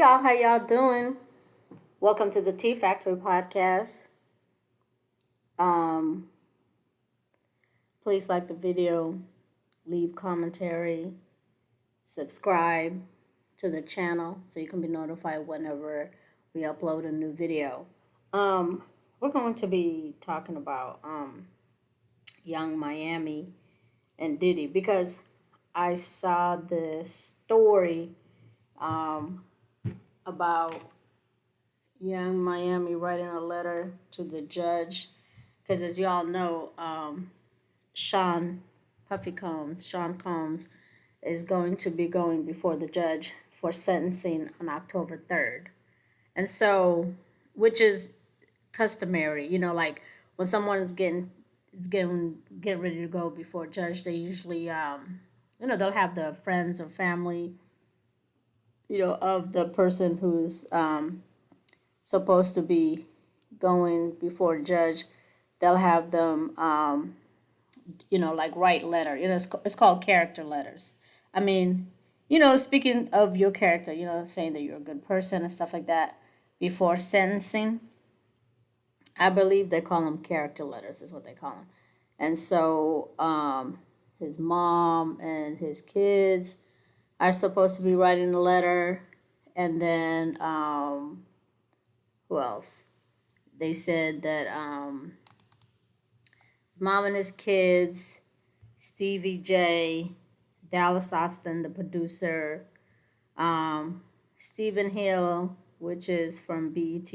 y'all. How y'all doing? Welcome to the Tea Factory podcast. Um, Please like the video, leave commentary, subscribe to the channel so you can be notified whenever we upload a new video. We're going to be talking about Young Miami and Diddy because I saw this story um, about Young Miami writing a letter to the judge because, as y'all know, Sean Sean Combs, is going to be going before the judge for sentencing on October 3rd, and so, which is customary, like when someone is getting ready to go before a judge, they usually they'll have the friends or family of the person who's supposed to be going before a judge. They'll have them, like write letter. It's called character letters. I mean, speaking of your character, saying that you're a good person and stuff like that before sentencing. I believe they call them character letters, is what they call them. And so, his mom and his kids are supposed to be writing a letter, and then who else? They said that his mom and his kids, Stevie J, Dallas Austin, the producer, um, Stephen Hill, which is from BET,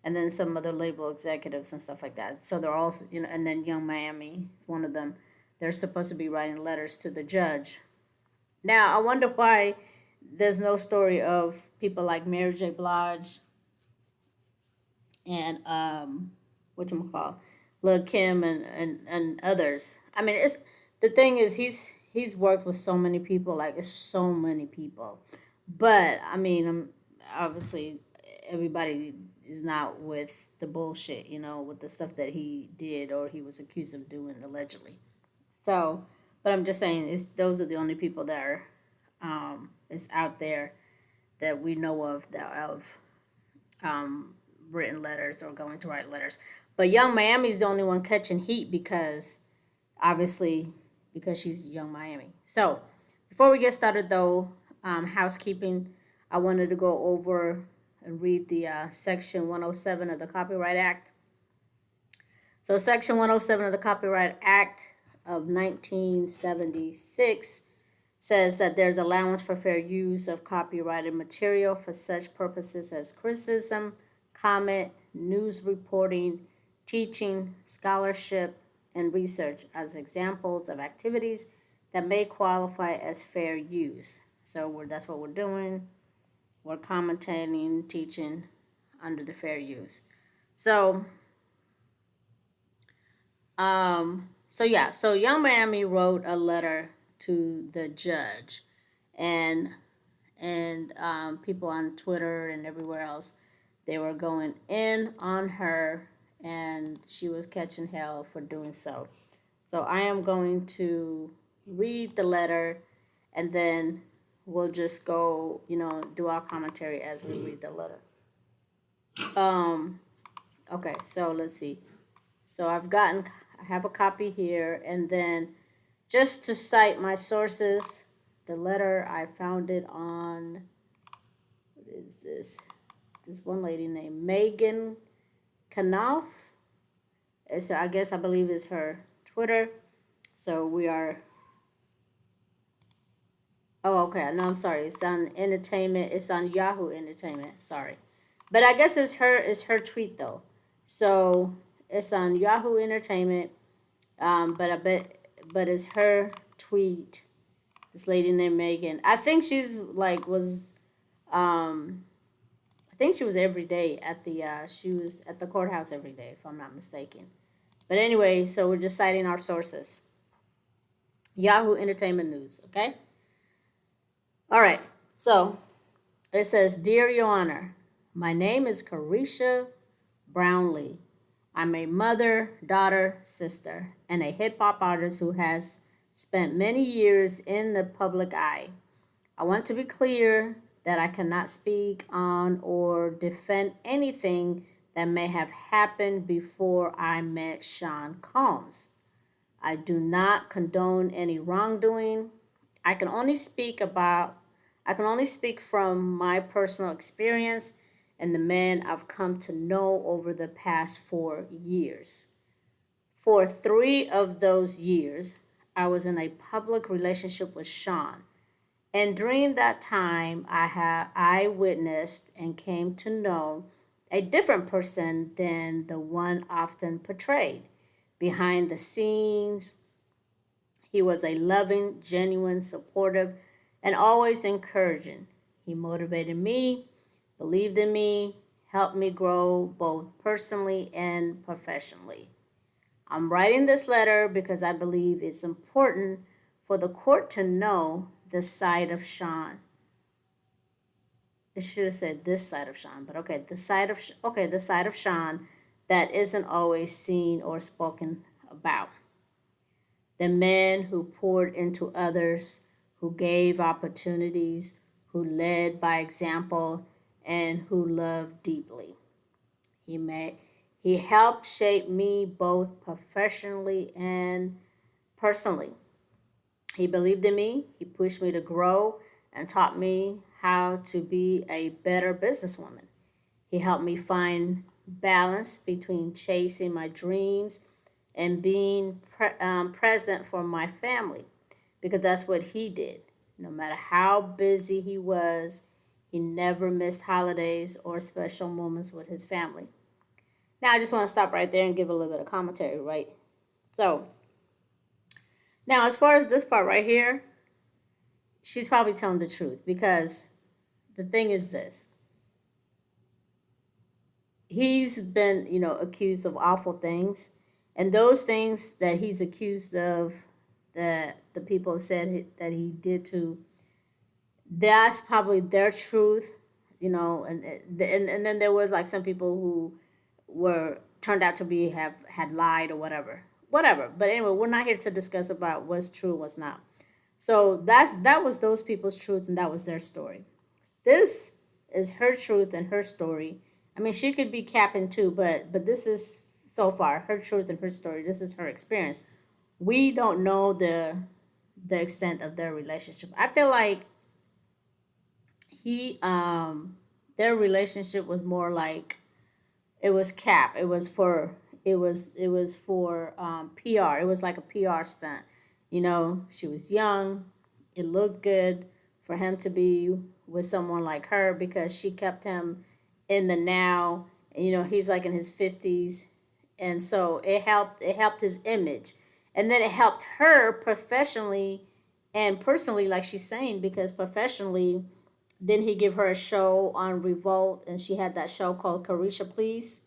and then some other label executives and stuff like that. So they're all, and then Young Miami is one of them. They're supposed to be writing letters to the judge. Now, I wonder why there's no story of people like Mary J. Blige and whatchamacallit, Lil Kim and others. I mean, it's the thing is he's worked with so many people, like it's so many people. But I mean, obviously everybody is not with the bullshit, with the stuff that he did or he was accused of doing allegedly. So, but I'm just saying, those are the only people that are is out there that we know of that have um, written letters or going to write letters. But Young Miami's the only one catching heat because obviously because she's Young Miami. So before we get started though, housekeeping, I wanted to go over and read the section 107 of the Copyright Act. So section 107 of the Copyright Act of 1976 says that there's allowance for fair use of copyrighted material for such purposes as criticism, comment, news reporting, teaching, scholarship, and research as examples of activities that may qualify as fair use. So that's what we're doing. We're commentating, teaching under the fair use. So, so Young Miami wrote a letter to the judge, and people on Twitter and everywhere else, they were going in on her, and she was catching hell for doing so. So I am going to read the letter, and then we'll just go, do our commentary as we read the letter. Okay, so let's see. So I have a copy here, and then just to cite my sources, the letter, I found it on, what is this? This one lady named Megan Knopf. So I believe is her Twitter. So we are. Oh, okay. No, I'm sorry. It's on Entertainment. It's on Yahoo Entertainment. Sorry, but I guess it's her tweet though. So it's on Yahoo Entertainment. But it's her tweet. This lady named Megan. I think she's like was. I think she was every day at the she was at the courthouse every day, if I'm not mistaken. But anyway, so we're just citing our sources. Yahoo Entertainment News, okay? All right. So it says, "Dear Your Honor, my name is CARESHA Brownlee. I'm a mother, daughter, sister, and a hip hop artist who has spent many years in the public eye. I want to be clear that I cannot speak on or defend anything that may have happened before I met Sean Combs. I do not condone any wrongdoing. I can only speak about I can only speak from my personal experience and the man I've come to know over the past 4 years. For 3 of those years, I was in a public relationship with Sean. And during that time, I witnessed and came to know a different person than the one often portrayed. Behind the scenes, he was a loving, genuine, supportive, and always encouraging. He motivated me, believed in me, helped me grow both personally and professionally. I'm writing this letter because I believe it's important for the court to know the side of Sean. It should have said this side of Sean, but okay, the side of Sean that isn't always seen or spoken about. The man who poured into others, who gave opportunities, who led by example, and who loved deeply. He made he helped shape me both professionally and personally. He believed in me, he pushed me to grow, and taught me how to be a better businesswoman. He helped me find balance between chasing my dreams and being present for my family because that's what he did. No matter how busy he was, he never missed holidays or special moments with his family. Now, I just want to stop right there and give a little bit of commentary, right? So, now as far as this part right here, she's probably telling the truth because the thing is this: he's been, accused of awful things, and those things that he's accused of, that the people have said that he did to, that's probably their truth, and then there was like some people who were turned out to be have had lied or whatever. But anyway, we're not here to discuss about what's true and what's not. So that was those people's truth, and that was their story. This is her truth and her story. I mean, she could be capping too, but this is so far her truth and her story. This is her experience. We don't know the extent of their relationship. I feel like he their relationship was more like it was cap. It was for PR. It was like a PR stunt. She was young. It looked good for him to be with someone like her because she kept him in the now. He's like in his 50s, and so it helped his image, and then it helped her professionally and personally, like she's saying, because professionally, then he give her a show on Revolt, and she had that show called CARESHA, Please.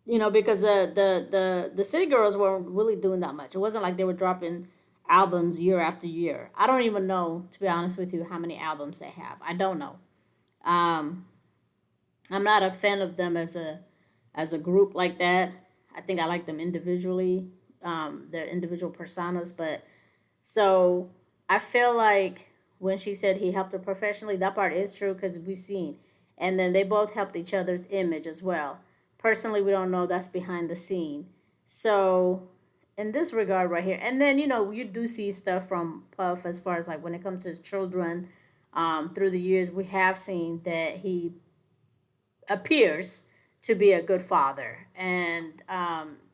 Because the City Girls weren't really doing that much. It wasn't like they were dropping albums year after year. I don't even know, to be honest with you, how many albums they have. I don't know. Um, I'm not a fan of them as a group like that. I think I like them individually, their individual personas. But so I feel like when she said he helped her professionally, that part is true because we've seen. And then they both helped each other's image as well. Personally, we don't know, that's behind the scene. So in this regard right here, and then you do see stuff from Puff as far as like when it comes to his children. Through the years, we have seen that he appears to be a good father, and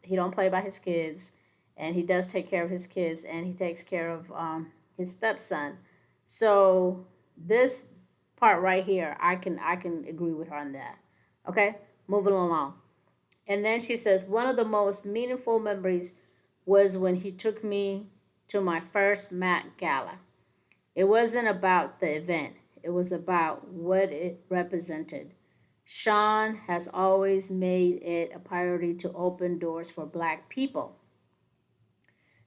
he don't play by his kids, and he does take care of his kids, and he takes care of his stepson. So this part right here, I can agree with her on that. Okay, moving along. And then she says, one of the most meaningful memories was when he took me to my first Met Gala. It wasn't about the event, it was about what it represented. Sean has always made it a priority to open doors for Black people,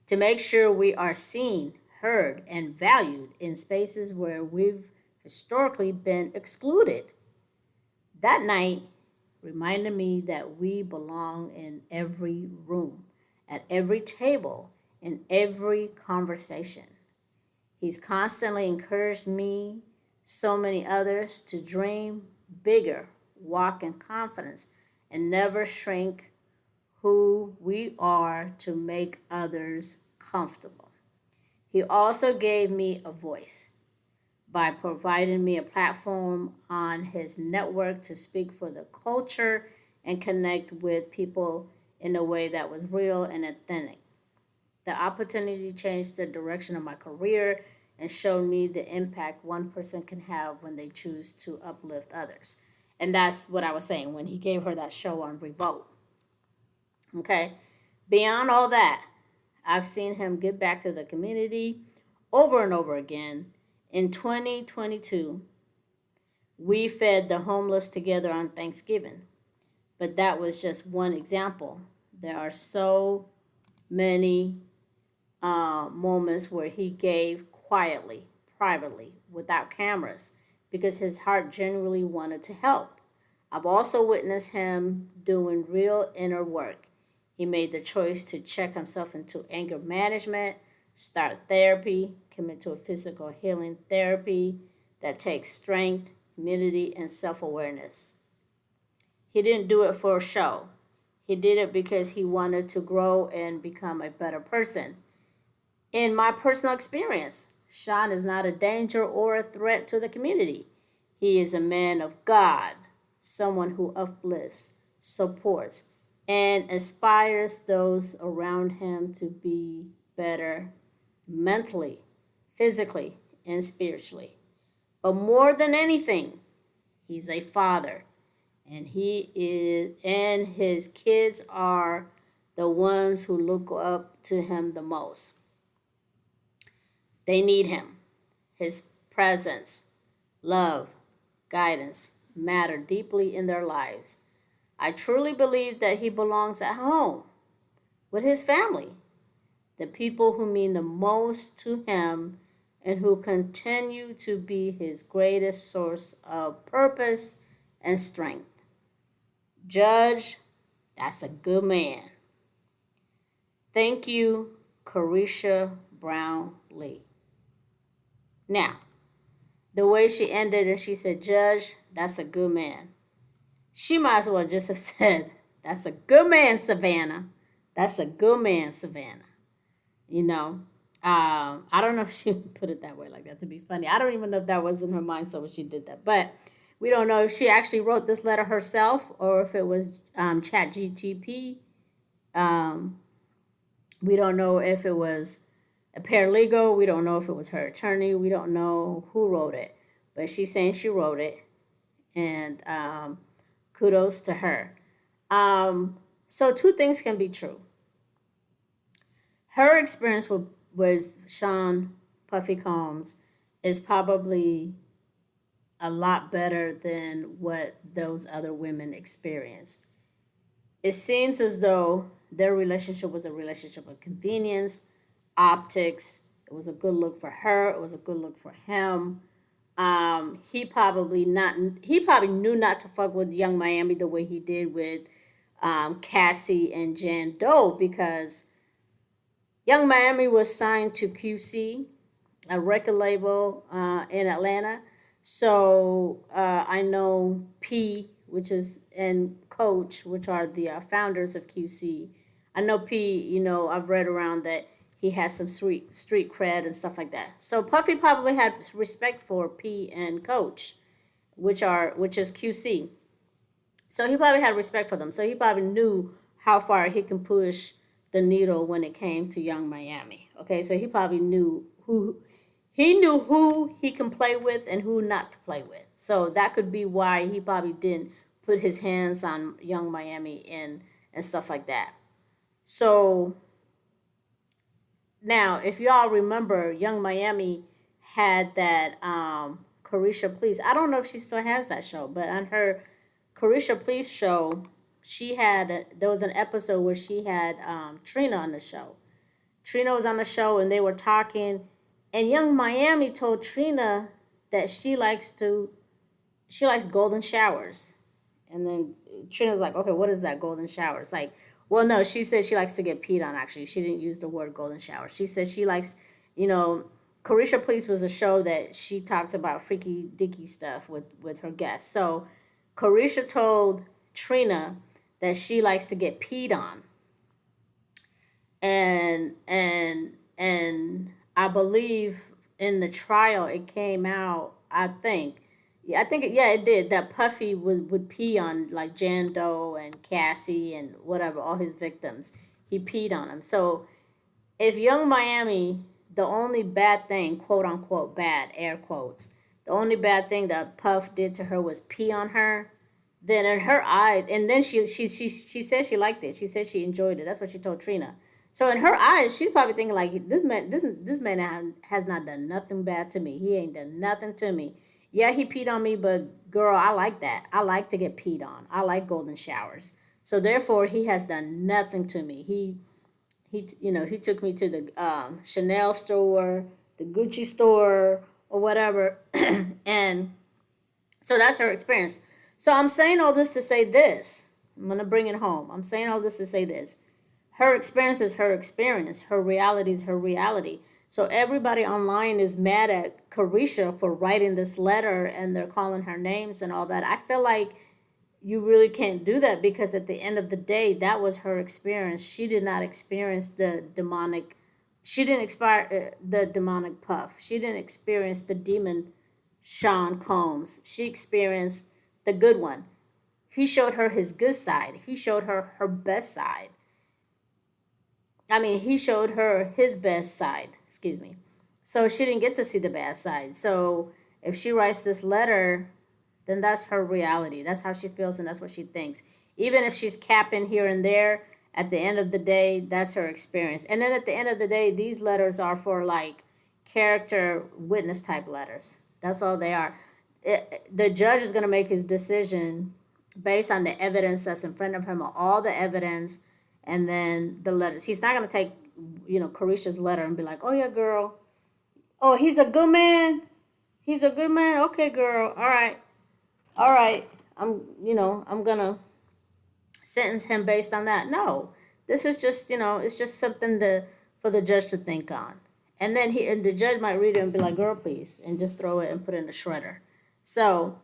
to make sure we are seen, heard, and valued in spaces where we've historically been excluded. That night reminded me that we belong in every room, at every table, in every conversation. He's constantly encouraged me, so many others to dream bigger, walk in confidence, and never shrink who we are to make others comfortable. He also gave me a voice by providing me a platform on his network to speak for the culture and connect with people in a way that was real and authentic. The opportunity changed the direction of my career and showed me the impact one person can have when they choose to uplift others. And that's what I was saying when he gave her that show on Revolt. Okay. Beyond all that, I've seen him give back to the community over and over again. In 2022, we fed the homeless together on Thanksgiving, but that was just one example. There are so many moments where he gave quietly, privately, without cameras, because his heart genuinely wanted to help. I've also witnessed him doing real inner work. He made the choice to check himself into anger management, start therapy, commit to a physical healing therapy that takes strength, humility, and self awareness. He didn't do it for a show. He did it because he wanted to grow and become a better person. In my personal experience, Sean is not a danger or a threat to the community. He is a man of God, someone who uplifts, supports, and inspires those around him to be better mentally, physically, and spiritually. But more than anything, he's a father, and his kids are the ones who look up to him the most. They need him. His presence, love, guidance matter deeply in their lives. I truly believe that he belongs at home with his family, the people who mean the most to him and who continue to be his greatest source of purpose and strength. Judge, that's a good man. Thank you, CARESHA Brown Lee. Now, the way she ended and she said, Judge, that's a good man. She might as well just have said, That's a good man, Savannah. That's a good man, Savannah. You know, I don't know if she put it that way like that to be funny. I don't even know if that was in her mind, so she did that. But we don't know if she actually wrote this letter herself or if it was Chat GTP. Um, we don't know if it was a paralegal. We don't know if it was her attorney. We don't know who wrote it. But she's saying she wrote it. And kudos to her. So two things can be true. Her experience with Sean Puffy Combs is probably a lot better than what those other women experienced. It seems as though their relationship was a relationship of convenience, optics. It was a good look for her. It was a good look for him. He probably knew not to fuck with Young Miami the way he did with Cassie and Jan Doe because Young Miami was signed to QC, a record label in Atlanta. So I know P, which is, and Coach, which are the founders of QC. I know P, I've read around that he has some street cred and stuff like that. So Puffy probably had respect for P and Coach, which is QC. So he probably had respect for them. So he probably knew how far he can push the needle when it came to Young Miami. Okay, so he probably knew who he can play with and who not to play with. So that could be why he probably didn't put his hands on Young Miami and stuff like that. So now, if y'all remember, Young Miami had that CARESHA Please. I don't know if she still has that show, but on her CARESHA Please show, there was an episode where she had Trina on the show. Trina was on the show and they were talking, and Young Miami told Trina that she likes golden showers. And then Trina's like, okay, what is that, golden showers? Like, well, no, she said she likes to get peed on, actually. She didn't use the word golden shower. She said she likes, Carisha Please was a show that she talks about freaky dicky stuff with her guests. So Carisha told Trina that she likes to get peed on, and I believe in the trial it came out. I think, yeah, yeah, it did. That Puffy would pee on like Jan Doe and Cassie and whatever, all his victims. He peed on them. So if Young Miami, the only bad thing, quote unquote bad, air quotes, the only bad thing that Puff did to her was pee on her, then in her eyes, and then she said she liked it. She said she enjoyed it. That's what she told Trina. So in her eyes, she's probably thinking like, this man has not done nothing bad to me. He ain't done nothing to me. Yeah, he peed on me, but girl, I like that. I like to get peed on. I like golden showers. So therefore, he has done nothing to me. He took me to the Chanel store, the Gucci store, or whatever, and so that's her experience. So I'm saying all this to say this. I'm gonna bring it home. I'm saying all this to say this. Her experience is her experience. Her reality is her reality. So everybody online is mad at Carisha for writing this letter, and they're calling her names and all that. I feel like you really can't do that, because at the end of the day, that was her experience. She did not experience the demonic. She didn't expire the demonic Puff. She didn't experience the demon Sean Combs. She experienced the good one. He showed her his good side. He showed her her best side. I mean, he showed her his best side. Excuse me. So she didn't get to see the bad side. So if she writes this letter, then that's her reality. That's how she feels, and that's what she thinks. Even if she's capping here and there, at the end of the day, that's her experience. And then at the end of the day, these letters are for like character witness type letters. That's all they are. The judge is going to make his decision based on the evidence that's in front of him, all the evidence, and then the letters. He's not going to take, Carisha's letter and be like, oh, yeah, girl. Oh, he's a good man. He's a good man. Okay, girl. All right. All right. I'm going to sentence him based on that. No, this is just, it's just something for the judge to think on. And then the judge might read it and be like, girl, please, and just throw it and put it in the shredder. So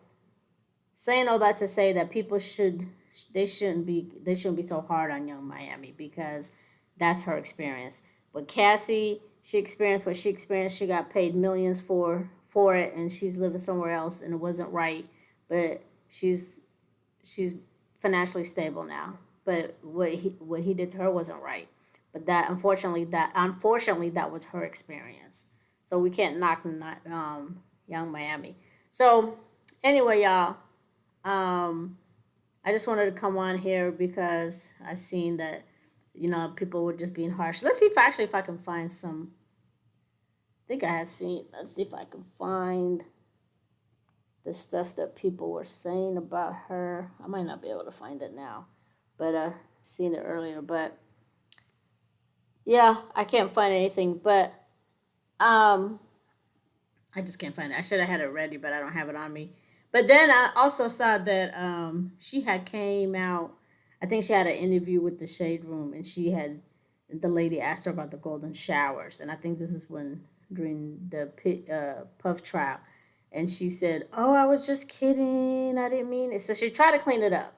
saying all that to say that people shouldn't be so hard on Young Miami, because that's her experience. But Cassie, she experienced what she experienced. She got paid millions for it, and she's living somewhere else, and it wasn't right. But she's financially stable now. But what he did to her wasn't right. But unfortunately that was her experience. So we can't knock Young Miami. So anyway, y'all, I just wanted to come on here because I seen that people were just being harsh. Let's see if I can find some. I think I had seen. Let's see if I can find the stuff that people were saying about her. I might not be able to find it now, but I seen it earlier. But yeah, I can't find anything. But I just can't find it. I should have had it ready, but I don't have it on me. But then I also saw that she had came out. I think she had an interview with the Shade Room, and the lady asked her about the golden showers, and I think this is during the Puff trial, and she said, "Oh, I was just kidding. I didn't mean it." So she tried to clean it up.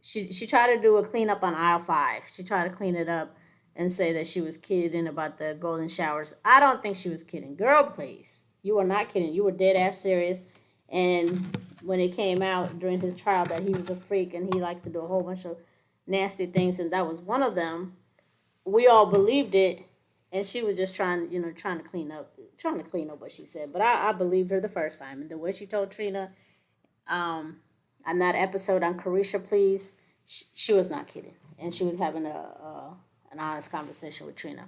She tried to do a cleanup on aisle 5. She tried to clean it up and say that she was kidding about the golden showers. I don't think she was kidding. Girl, please. You were not kidding. You were dead ass serious. And when it came out during his trial that he was a freak and he likes to do a whole bunch of nasty things, and that was one of them, we all believed it. And she was just trying to clean up what she said. But I believed her the first time. And the way she told Trina on that episode on Caresha Please, she was not kidding. And she was having an honest conversation with Trina.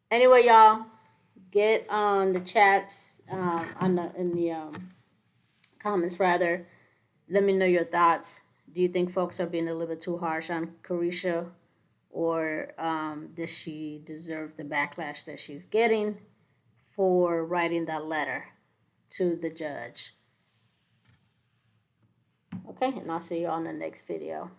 Anyway, y'all, get on the chats in the comments rather. Let me know your thoughts. Do you think folks are being a little bit too harsh on Caresha, or does she deserve the backlash that she's getting for writing that letter to the judge? Okay, and I'll see you on the next video.